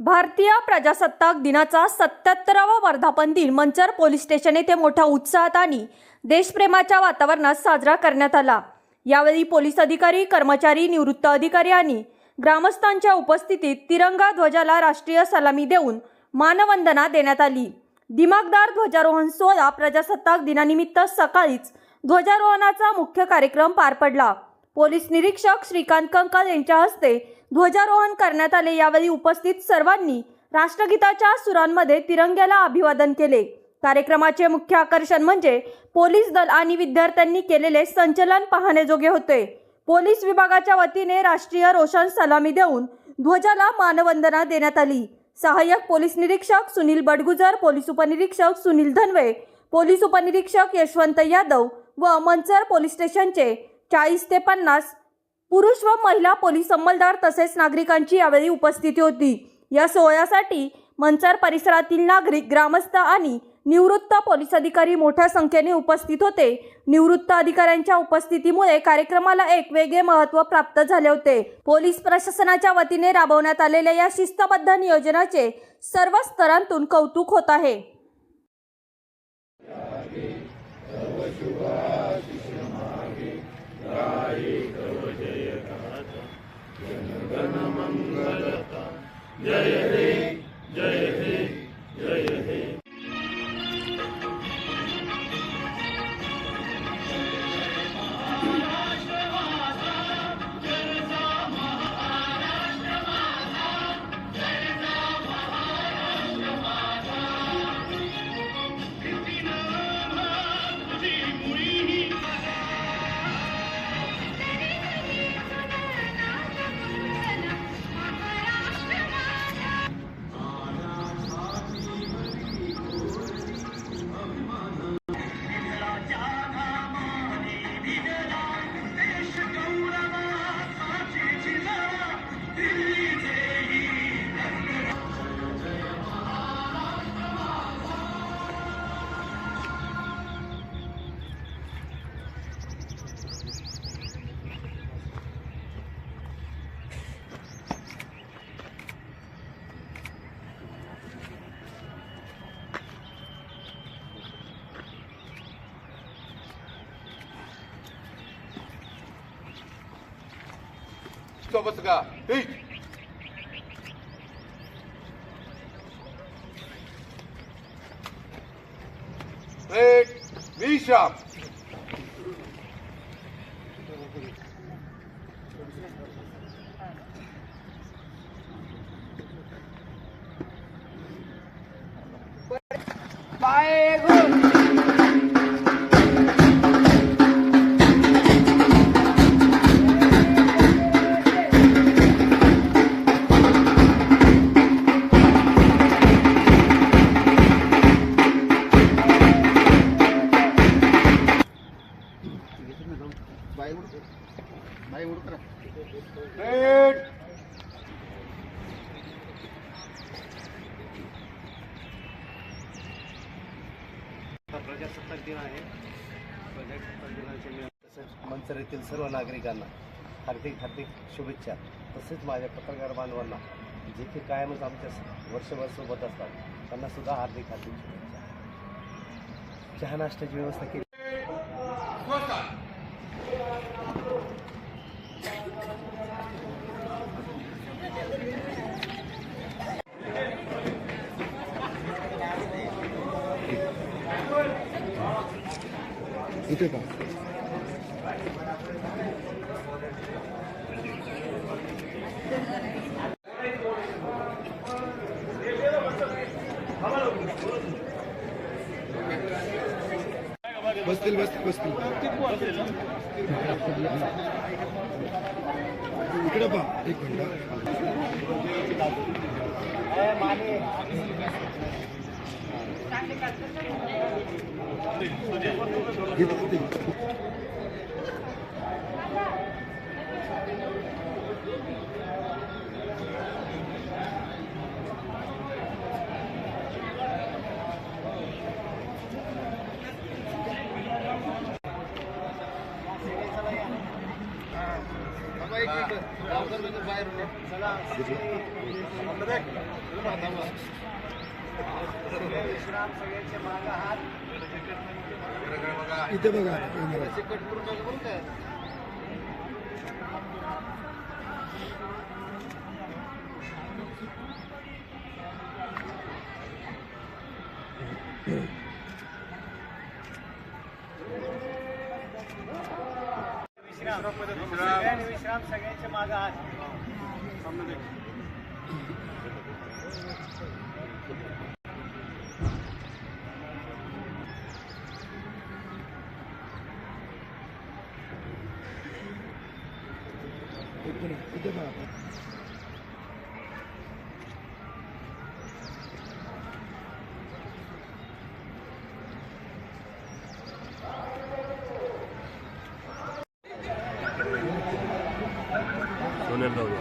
भारतीय प्रजासत्ताक दिनाचा 77वा वर्धापन दिन मंचर पोलीस स्टेशन येथे मोठ्या उत्साहात आणि देशप्रेमाच्या वातावरणात साजरा करण्यात आला। यावेळी पोलीस अधिकारी, कर्मचारी, निवृत्त अधिकारी आणि ग्रामस्थांच्या उपस्थितीत तिरंगा ध्वजाला राष्ट्रीय सलामी देऊन मानवंदना देण्यात आली। दिमागदार ध्वजारोहण सोहळा प्रजासत्ताक दिनानिमित्त सकाळीच ध्वजारोहणाचा मुख्य कार्यक्रम पार पडला। पोलीस निरीक्षक श्रीकांत कंकाल यांच्या हस्ते ध्वजारोहण करण्यात आले। यावेळी उपस्थित सर्वांनी राष्ट्रगीताच्या सुरांमध्ये तिरंग्याला अभिवादन केले। कार्यक्रमाचे मुख्य आकर्षण म्हणजे पोलीस दल आणि विद्यार्थ्यांनी केलेले संचलन पाहण्याजोगे होते। पोलीस विभागाच्या वतीने राष्ट्रीय रोशन सलामी देऊन ध्वजाला मानवंदना देण्यात आली। सहाय्यक पोलीस निरीक्षक सुनील बडगुजर, पोलीस उपनिरीक्षक सुनील धनवे, पोलीस उपनिरीक्षक यशवंत यादव व मंचर पोलीस स्टेशनचे 40 ते 50 पुरुष व महिला पोलीस अंमलदार तसेच नागरिकांची यावेळी उपस्थिती होती। या सोहळ्यासाठी मंचर परिसरातील नागरिक, ग्रामस्थ आणि निवृत्त पोलीस अधिकारी मोठ्या संख्येने उपस्थित होते। निवृत्त अधिकाऱ्यांच्या उपस्थितीमुळे कार्यक्रमाला एक वेगळे महत्त्व प्राप्त झाले होते। पोलीस प्रशासनाच्या वतीने राबवण्यात आलेल्या या शिस्तबद्ध नियोजनाचे सर्व स्तरांतून कौतुक होत आहे। जय हे जय हे जय हे। सोबत का एक विशाप प्रजासत्ताक दिन आहे। प्रजासत्ताक दिनाच्या तसेच मंचर येथील सर्व नागरिकांना हार्दिक शुभेच्छा। तसेच माझ्या पत्रकार बांधवांना जे की कायमच आमच्या वर्षभर सोबत असतात त्यांना सुद्धा हार्दिक शुभेच्छा। चहा नाश्त्याची व्यवस्था केली। इथे का बसतील इकडे पहा एक मिनिट। एक मिनिट विश्राम सगळ्यांचे मागं हात इथे बघा विश्राम सगळ्यांचे मागं हात इथे बघा